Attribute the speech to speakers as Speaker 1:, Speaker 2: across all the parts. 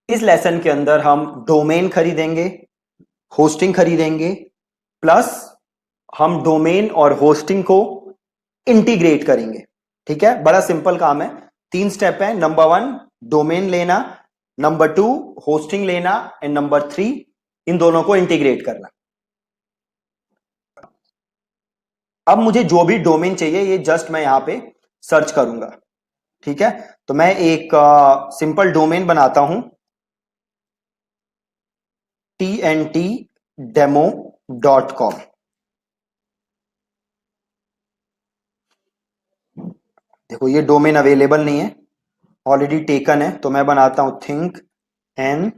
Speaker 1: इस लेसन के अंदर हम डोमेन खरीदेंगे, होस्टिंग खरीदेंगे, प्लस हम डोमेन और होस्टिंग को इंटीग्रेट करेंगे। ठीक है, बड़ा सिंपल काम है, 3 स्टेप है। नंबर 1 डोमेन लेना, नंबर 2 होस्टिंग लेना, एंड नंबर 3 इन दोनों को इंटीग्रेट करना। अब मुझे जो भी डोमेन चाहिए ये जस्ट मैं यहां पे सर्च करूंगा। ठीक है, तो मैं एक सिंपल डोमेन बनाता हूं, tntdemo.com। देखो ये डोमेन अवेलेबल नहीं है, ऑलरेडी टेकन है, तो मैं बनाता हूं थिंक एंड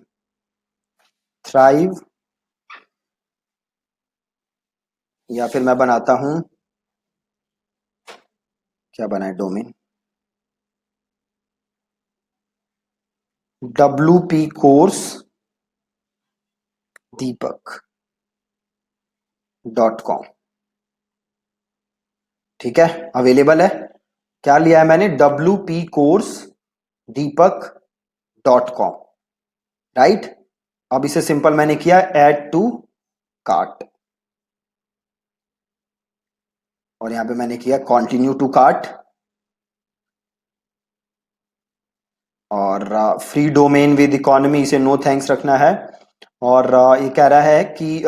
Speaker 1: थ्राइव, या फिर मैं बनाता हूं, क्या बनाए डोमेन, WP कोर्स दीपक.com। ठीक है, अवेलेबल है। क्या लिया है मैंने, WP कोर्स दीपक.com। राइट, अब इसे सिंपल मैंने किया ऐड टू कार्ट, और यहां पे मैंने किया कंटिन्यू टू कार्ट, और फ्री डोमेन विद इकोनॉमी इसे नो थैंक्स रखना है। और ये कह रहा है कि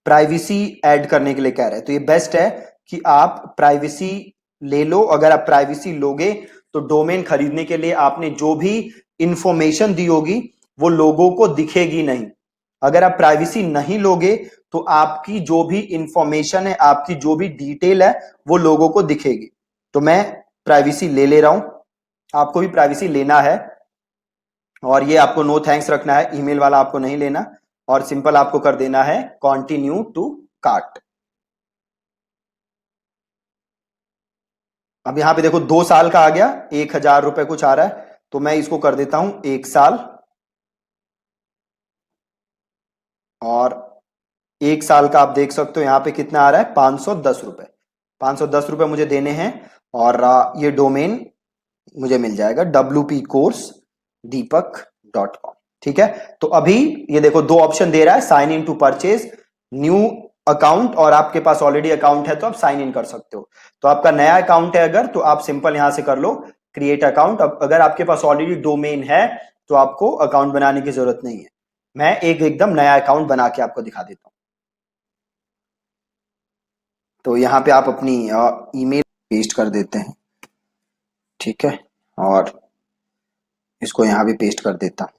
Speaker 1: प्राइवेसी ऐड करने के लिए कह रहा है, तो ये बेस्ट है कि आप प्राइवेसी ले लो। अगर आप प्राइवेसी लोगे तो डोमेन खरीदने के लिए आपने जो भी इंफॉर्मेशन दी होगी वो लोगों को दिखेगी नहीं। अगर आप प्राइवेसी नहीं लोगे तो आपकी जो भी इंफॉर्मेशन है, आपकी जो भी डिटेल है वो लोगों को दिखेगी। तो मैं प्राइवेसी ले रहा हूं, आपको भी प्राइवेसी लेना है, और ये आपको नो थैंक्स रखना है, ईमेल वाला आपको नहीं लेना, और सिंपल आपको कर देना है कंटिन्यू टू कार्ट। अब यहां पे देखो 2 साल का आ गया, 1,000 रुपए कुछ आ रहा है, तो मैं इसको कर देता हूं 1 साल, और 1 साल का आप देख सकते हो यहां पे कितना आ रहा है, 510 रुपए। 510 रुपए मुझे देने हैं, और ये डोमेन मुझे मिल जाएगा WP कोर्स दीपक.com। ठीक है, तो अभी ये देखो 2 ऑप्शन दे रहा है, sign in to purchase, new account, और आपके पास ऑलरेडी अकाउंट है तो आप साइन इन कर सकते हो। तो आपका नया अकाउंट है अगर, तो आप सिंपल यहां से कर लो क्रिएट अकाउंट। अब अगर आपके पास ऑलरेडी डोमेन है तो आपको अकाउंट बनाने की जरूरत नहीं है। मैं एक एकदम नया अकाउंट बना के आपको दिखा देता हूं। तो यहाँ पे आप अपनी ईमेल पेस्ट कर देते हैं। ठीक है, और इसको यहाँ भी पेस्ट कर देता हूँ।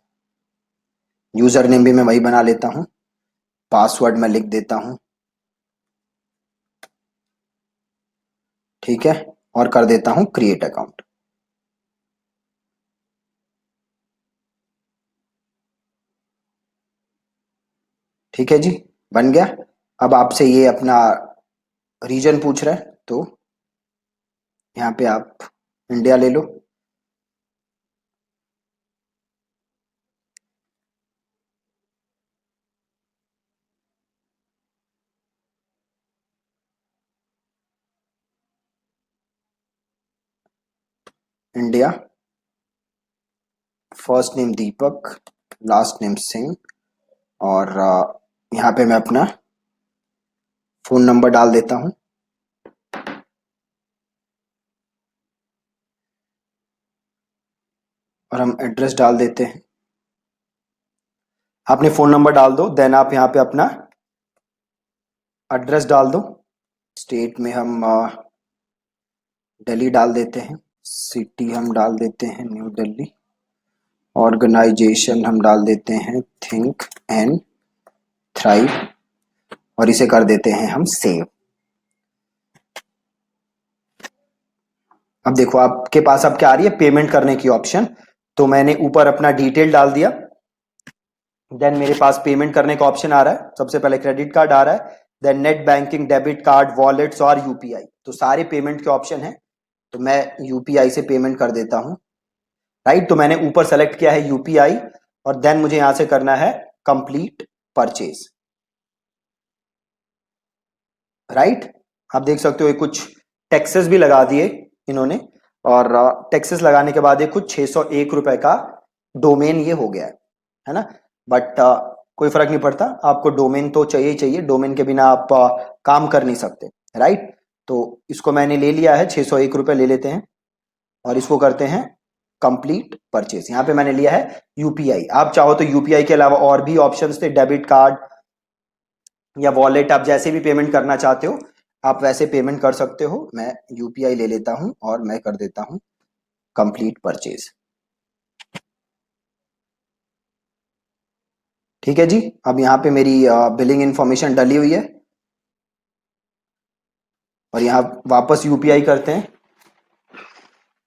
Speaker 1: यूजर नेम भी मैं वही बना लेता हूँ, पासवर्ड मैं लिख देता हूँ। ठीक है, और कर देता हूँ क्रिएट अकाउंट। ठीक है जी, बन गया। अब आपसे ये अपना रीजन पूछ रहा है, तो यहाँ पे आप इंडिया ले लो। इंडिया, फर्स्ट नेम दीपक, लास्ट नेम सिंह, और यहाँ पे मैं अपना फोन नंबर डाल देता हूँ। और हम एड्रेस डाल देते हैं। आपने फोन नंबर डाल दो, देन आप यहाँ पे अपना एड्रेस डाल दो। स्टेट में हम दिल्ली डाल देते हैं, सिटी हम डाल देते हैं न्यू दिल्ली, ऑर्गेनाइजेशन हम डाल देते हैं थिंक एंड थ्राइव, और इसे कर देते हैं हम सेव। अब देखो आपके पास अब क्या आ रही है, पेमेंट करने की ऑप्शन। तो मैंने ऊपर अपना डिटेल डाल दिया, देन मेरे पास पेमेंट करने का ऑप्शन आ रहा है। सबसे पहले क्रेडिट कार्ड आ रहा है, then net banking, debit card, wallets और यूपीआई। तो सारे पेमेंट के ऑप्शन है, तो मैं यूपीआई से पेमेंट कर देता हूं। राइट, तो मैंने ऊपर सेलेक्ट किया है यूपीआई, और देन मुझे यहां से करना है कंप्लीट परचेज। राइट, आप देख सकते हो ये कुछ टैक्सेस भी लगा दिए इन्होंने, और टैक्सेस लगाने के बाद ये कुछ 601 रुपए का डोमेन ये हो गया है। है ना। बट कोई फर्क नहीं पड़ता, आपको डोमेन तो चाहिए ही चाहिए, डोमेन के बिना आप काम कर नहीं सकते, राइट। तो इसको मैंने ले लिया है, 601 रुपये ले लेते हैं और इसको करते हैं कंप्लीट परचेज। यहाँ पे मैंने लिया है यूपीआई। आप चाहो तो यूपीआई के अलावा और भी ऑप्शंस थे, डेबिट कार्ड या वॉलेट, आप जैसे भी पेमेंट करना चाहते हो आप वैसे पेमेंट कर सकते हो। मैं यूपीआई ले लेता हूं और मैं कर देता हूं कंप्लीट परचेज। ठीक है जी, अब यहाँ पे मेरी बिलिंग इंफॉर्मेशन डली हुई है और यहाँ वापस यूपीआई करते हैं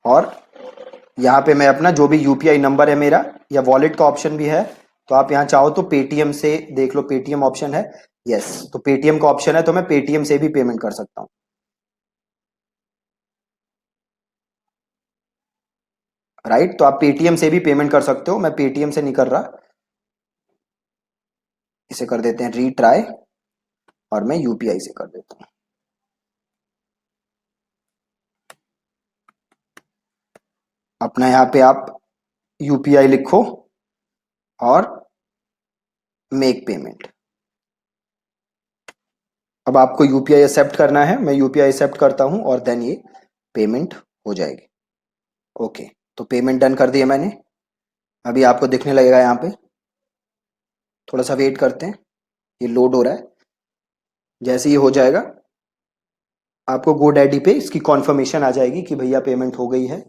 Speaker 1: और यहाँ पे मैं अपना जो भी यूपीआई नंबर है मेरा, या वॉलेट का ऑप्शन भी है, तो आप यहाँ चाहो तो पेटीएम से देख लो, पेटीएम ऑप्शन है, यस, तो पेटीएम का ऑप्शन है तो मैं पेटीएम से भी पेमेंट कर सकता हूँ, राइट। तो आप पेटीएम से भी पेमेंट कर सकते हो, मैं पेटीएम से नहीं कर रहा, इसे कर देते हैं रीट्राई और मैं यूपीआई से कर देता हूँ। अपना यहाँ पे आप यूपीआई लिखो और मेक पेमेंट। अब आपको यूपीआई एक्सेप्ट करना है, मैं यूपीआई एक्सेप्ट करता हूं और देन ये पेमेंट हो जाएगी। ओके, तो पेमेंट डन कर दिया मैंने, अभी आपको दिखने लगेगा यहाँ पे, थोड़ा सा वेट करते हैं, ये लोड हो रहा है। जैसे ही हो जाएगा आपको GoDaddy पे इसकी कॉन्फर्मेशन आ जाएगी कि भैया पेमेंट हो गई है।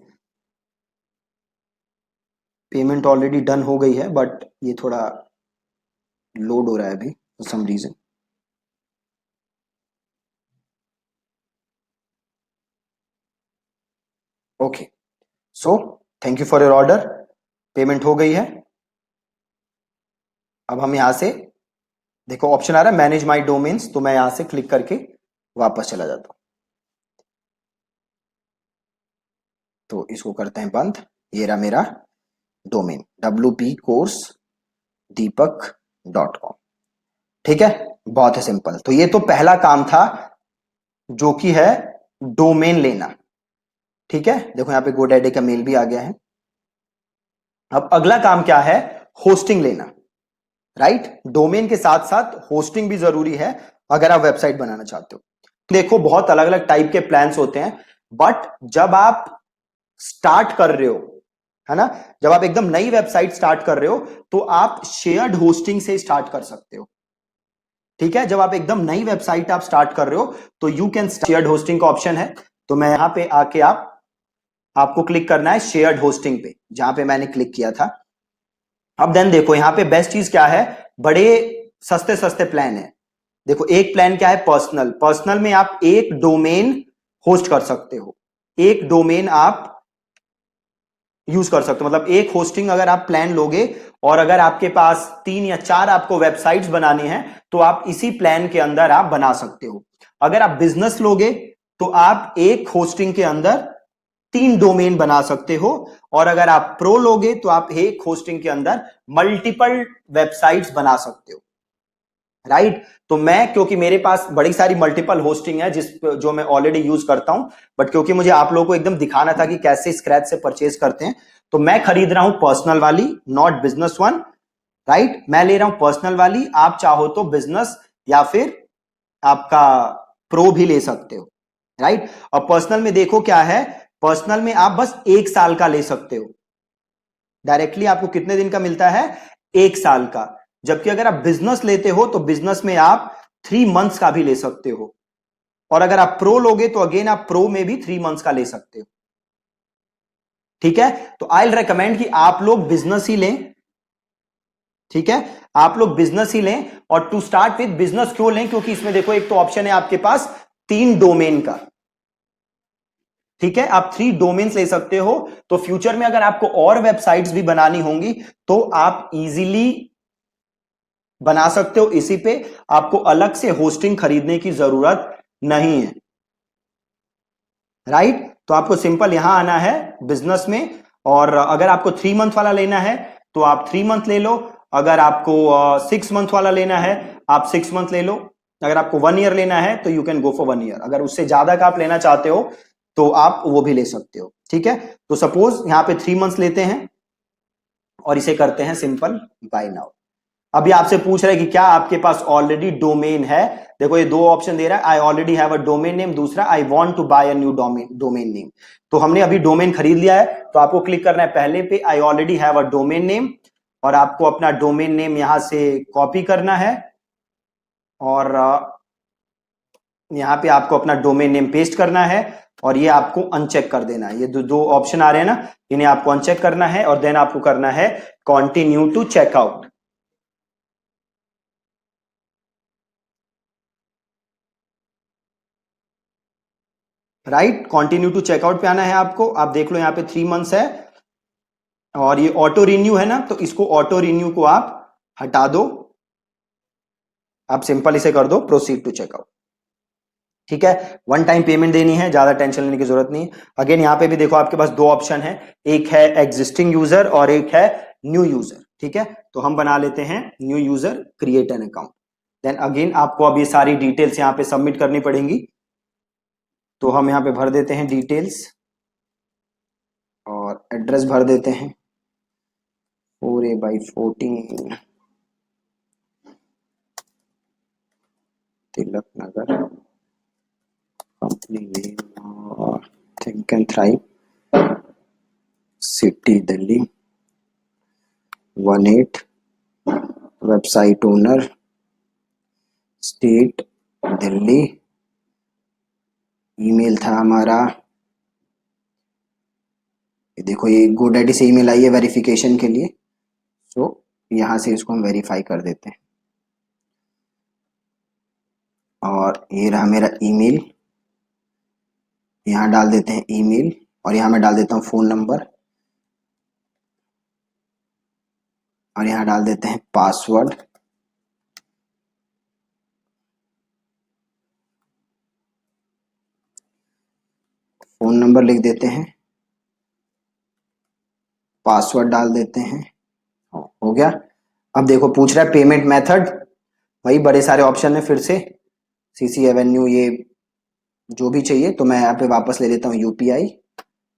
Speaker 1: पेमेंट ऑलरेडी डन हो गई है बट ये थोड़ा लोड हो रहा है अभी for some reason. Okay, so thank you for your order, payment हो गई है। अब हम यहाँ से देखो ऑप्शन आ रहा है मैनेज माई डोमेन्स, तो मैं यहाँ से क्लिक करके वापस चला जाता हूँ। तो इसको करते हैं बंद, ये रहा मेरा डोमेन wpcourse.deepak.com। ठीक है, बहुत है सिंपल। तो ये तो पहला काम था जो कि है डोमेन लेना। ठीक है, देखो यहाँ पे GoDaddy का मेल भी आ गया है। अब अगला काम क्या है, होस्टिंग लेना, राइट। डोमेन के साथ साथ होस्टिंग भी जरूरी है अगर आप वेबसाइट बनाना चाहते हो। देखो बहुत अलग अलग टाइप के प्लान्स होते हैं, बट जब आप स्टार्ट कर रहे हो, है ना, जब आप एकदम नई वेबसाइट स्टार्ट कर रहे हो तो आप शेयर्ड होस्टिंग से स्टार्ट कर सकते हो। ठीक है, जब आप एकदम नई वेबसाइट आप स्टार्ट कर रहे हो तो यू कैन शेयर्ड होस्टिंग का ऑप्शन है, तो मैं यहां पे आके आपको क्लिक करना है शेयर्ड होस्टिंग पे, जहां पे मैंने क्लिक किया था। अब देन देखो यहां पे बेस्ट चीज क्या है, बड़े सस्ते सस्ते प्लान है। देखो एक प्लान क्या है, पर्सनल, पर्सनल में आप एक डोमेन होस्ट कर सकते हो, एक डोमेन आप यूज कर सकते हो, मतलब एक होस्टिंग अगर आप प्लान लोगे और अगर आपके पास 3 या 4 आपको वेबसाइट्स बनानी है तो आप इसी प्लान के अंदर आप बना सकते हो। अगर आप बिजनेस लोगे तो आप एक होस्टिंग के अंदर 3 डोमेन बना सकते हो, और अगर आप प्रो लोगे तो आप एक होस्टिंग के अंदर मल्टीपल वेबसाइट्स बना सकते हो, राइट। तो मैं, क्योंकि मेरे पास बड़ी सारी मल्टीपल होस्टिंग है जो मैं ऑलरेडी यूज करता हूं, बट क्योंकि मुझे आप लोगों को एकदम दिखाना था कि कैसे स्क्रैच से परचेज करते हैं, तो मैं खरीद रहा हूं पर्सनल वाली, नॉट बिजनेस वन, राइट। मैं ले रहा हूं पर्सनल वाली, आप चाहो तो बिजनेस या फिर आपका प्रो भी ले सकते हो, राइट। और पर्सनल में देखो क्या है, पर्सनल में आप बस 1 साल का ले सकते हो, डायरेक्टली आपको कितने दिन का मिलता है, 1 साल का। जबकि अगर आप बिजनेस लेते हो तो बिजनेस में आप 3 मंथ्स का भी ले सकते हो, और अगर आप प्रो लोगे तो अगेन आप प्रो में भी 3 मंथ्स का ले सकते हो। ठीक है, तो आई विल रेकमेंड कि आप लोग बिजनेस ही लें। ठीक है, आप लोग बिजनेस ही लें, और टू स्टार्ट विद बिजनेस क्यों लें, क्योंकि इसमें देखो एक तो ऑप्शन है आपके पास 3 डोमेन का। ठीक है, आप 3 डोमेन्स ले सकते हो, तो फ्यूचर में अगर आपको और वेबसाइट्स भी बनानी होंगी तो आप इजीली बना सकते हो इसी पे, आपको अलग से होस्टिंग खरीदने की जरूरत नहीं है, राइट। तो आपको सिंपल यहां आना है बिजनेस में, और अगर आपको 3 मंथ वाला लेना है तो आप 3 मंथ ले लो, अगर आपको 6 मंथ वाला लेना है आप 6 मंथ ले लो, अगर आपको 1 ईयर लेना है तो you can go for 1 year, अगर उससे ज्यादा का आप लेना चाहते हो तो आप वो भी ले सकते हो। ठीक है, तो सपोज यहां पे 3 मंथ्स लेते हैं और इसे करते हैं सिंपल बाय नाउ। अभी आपसे पूछ रहा है कि क्या आपके पास ऑलरेडी डोमेन है। देखो ये दो ऑप्शन दे रहा है, I already have a domain name, दूसरा I want to buy a new domain name. तो हमने अभी डोमेन खरीद लिया है, तो आपको क्लिक करना है पहले पे, आई already have a domain name, और आपको अपना डोमेन नेम यहां से कॉपी करना है और यहाँ पे आपको अपना डोमेन नेम पेस्ट करना है, और ये आपको अनचेक कर देना है। ये दो ऑप्शन आ रहे हैं ना, इन्हें आपको अनचेक करना है और देन आपको करना है continue to checkout. Right, continue to checkout पे आना है आपको। आप देख लो यहाँ पे 3 मंथ्स है और ये ऑटो रिन्यू है ना, तो इसको ऑटो रिन्यू को आप हटा दो। आप सिंपल इसे कर दो प्रोसीड टू चेकआउट। ठीक है, वन टाइम पेमेंट देनी है, ज्यादा टेंशन लेने की जरूरत नहीं। अगेन यहाँ पे भी देखो आपके पास दो ऑप्शन है, एक है एग्जिस्टिंग यूजर और एक है न्यू यूजर। ठीक है, तो हम बना लेते हैं new user, create an account. Then again आपको अब ये सारी डिटेल्स यहाँ पे सबमिट करनी पड़ेंगी, तो हम यहाँ पे भर देते हैं डिटेल्स और एड्रेस भर देते हैं 4A/14 Tilak Nagar, company name और think and thrive, city Delhi 18, website owner state Delhi, email था हमारा, ये देखो ये GoDaddy से ईमेल आई है वेरिफिकेशन के लिए, तो यहाँ से इसको हम वेरीफाई कर देते हैं। और ये रहा मेरा ईमेल, यहाँ डाल देते हैं ईमेल और यहाँ मैं डाल देता हूँ फ़ोन नंबर और यहाँ डाल देते हैं पासवर्ड। फ़ोन नंबर लिख देते हैं, पासवर्ड डाल देते हैं, हो गया। अब देखो पूछ रहा है पेमेंट मेथड, वही बड़े सारे ऑप्शन है फिर से, सीसी एवेन्यू, ये जो भी चाहिए, तो मैं यहाँ पे वापस ले लेता हूँ यूपीआई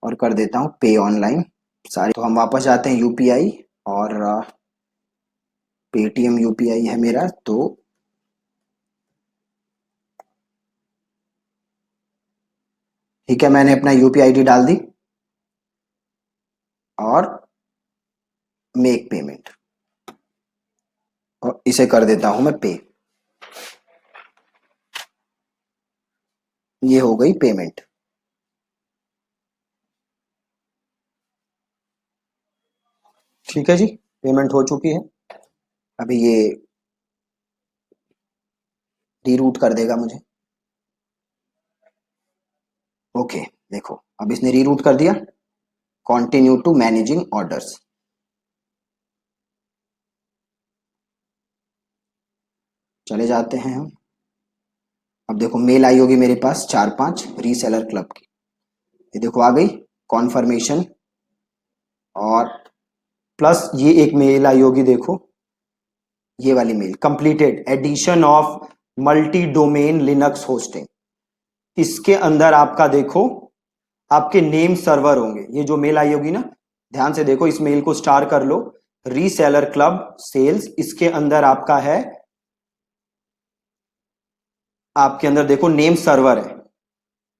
Speaker 1: और कर देता हूँ पे ऑनलाइन सारे। तो हम वापस जाते हैं यूपीआई और पेटीएम यूपीआई है मेरा, तो ठीक है, मैंने अपना यूपीआई आईडी डाल दी और मेक पेमेंट, और इसे कर देता हूं मैं पे। ये हो गई पेमेंट। ठीक है जी, पेमेंट हो चुकी है। अभी ये रीरूट कर देगा मुझे। ओके, देखो अब इसने रीरूट कर दिया, कंटिन्यू टू मैनेजिंग ऑर्डर्स। चले जाते हैं हम। अब देखो मेल आई होगी मेरे पास 4-5 रीसेलर क्लब की, ये देखो आ गई कॉन्फर्मेशन, और प्लस ये एक मेल आई होगी, देखो ये वाली mail, completed edition of multi domain Linux hosting. इसके अंदर आपका देखो आपके नेम सर्वर होंगे, ये जो मेल आई होगी ना, ध्यान से देखो, इस मेल को स्टार कर लो, रीसेलर क्लब सेल्स, इसके अंदर आपका है, आपके अंदर देखो नेम सर्वर है।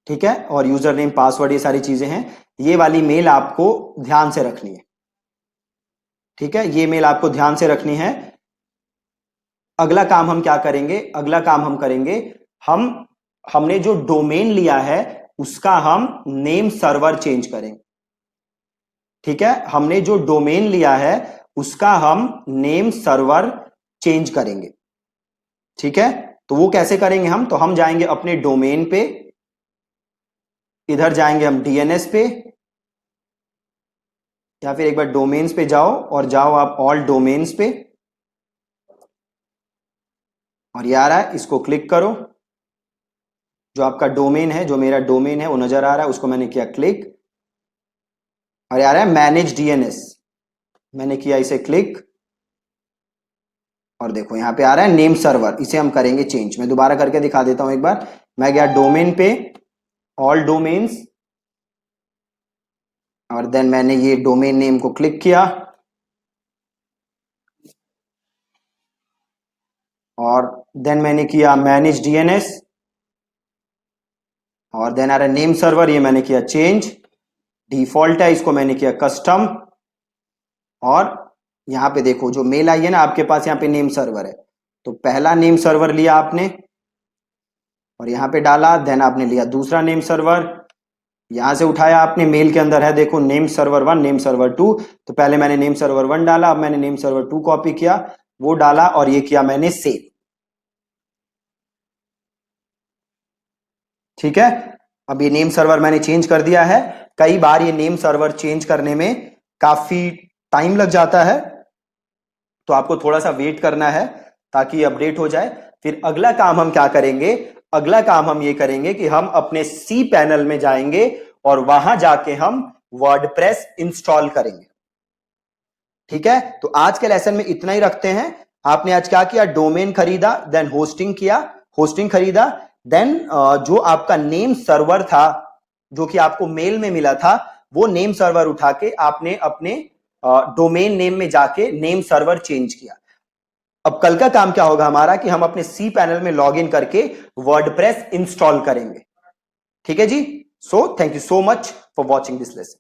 Speaker 1: ठीक है, और यूजर नेम पासवर्ड ये सारी चीजें हैं, ये वाली मेल आपको ध्यान से रखनी है। ठीक है, ये मेल आपको ध्यान से रखनी है। अगला काम हम क्या करेंगे, अगला काम हम करेंगे, हम हमने जो डोमेन लिया है उसका हम नेम सर्वर चेंज करेंगे। ठीक है, हमने जो डोमेन लिया है उसका हम नेम सर्वर चेंज करेंगे। ठीक है, तो वो कैसे करेंगे हम, तो हम जाएंगे अपने डोमेन पे, इधर जाएंगे हम डीएनएस पे, या फिर एक बार डोमेन्स पे जाओ और जाओ आप ऑल डोमेन्स पे, और ये आ रहा है, इसको क्लिक करो। जो आपका डोमेन है, जो मेरा डोमेन है वो नजर आ रहा है, उसको मैंने किया क्लिक, और ये आ रहा है मैनेज डीएनएस, मैंने किया इसे क्लिक, और देखो यहाँ पे आ रहा है नेम सर्वर, इसे हम करेंगे चेंज। मैं दोबारा करके दिखा देता हूं एक बार। मैं गया डोमेन पे, ऑल डोमेन्स, और देन मैंने ये डोमेन नेम को क्लिक किया, और देन मैंने किया मैनेज डीएनएस, और देन आ रहा नेम सर्वर, ये मैंने किया चेंज, डिफॉल्ट है इसको मैंने किया कस्टम, और यहां पे देखो जो मेल आई है ना आपके पास, यहाँ पे नेम सर्वर है, तो पहला नेम सर्वर लिया आपने और यहां पे डाला, देन आपने लिया दूसरा नेम सर्वर, यहां से उठाया आपने, मेल के अंदर है देखो नेम सर्वर 1 नेम सर्वर 2, तो पहले मैंने नेम सर्वर 1 डाला, अब मैंने नेम सर्वर 2 कॉपी किया, वो डाला और ये किया मैंने सेव। ठीक है, अब ये नेम सर्वर मैंने चेंज कर दिया है। कई बार ये नेम सर्वर चेंज करने में काफी टाइम लग जाता है, तो आपको थोड़ा सा वेट करना है ताकि अपडेट हो जाए। फिर अगला काम हम क्या करेंगे, अगला काम हम ये करेंगे कि हम अपने सी पैनल में जाएंगे और वहां जाके हम वर्डप्रेस इंस्टॉल करेंगे। ठीक है, तो आज के लेसन में इतना ही रखते हैं। आपने आज क्या किया, डोमेन खरीदा, देन होस्टिंग किया, होस्टिंग खरीदा, देन जो आपका नेम सर्वर था जो कि आपको मेल में मिला था, वो नेम सर्वर उठा के आपने अपने डोमेन नेम में जाके नेम सर्वर चेंज किया। अब कल का काम क्या होगा हमारा कि हम अपने सी पैनल में लॉग इन करके वर्डप्रेस इंस्टॉल करेंगे। ठीक है जी, so thank you so much for watching this lesson.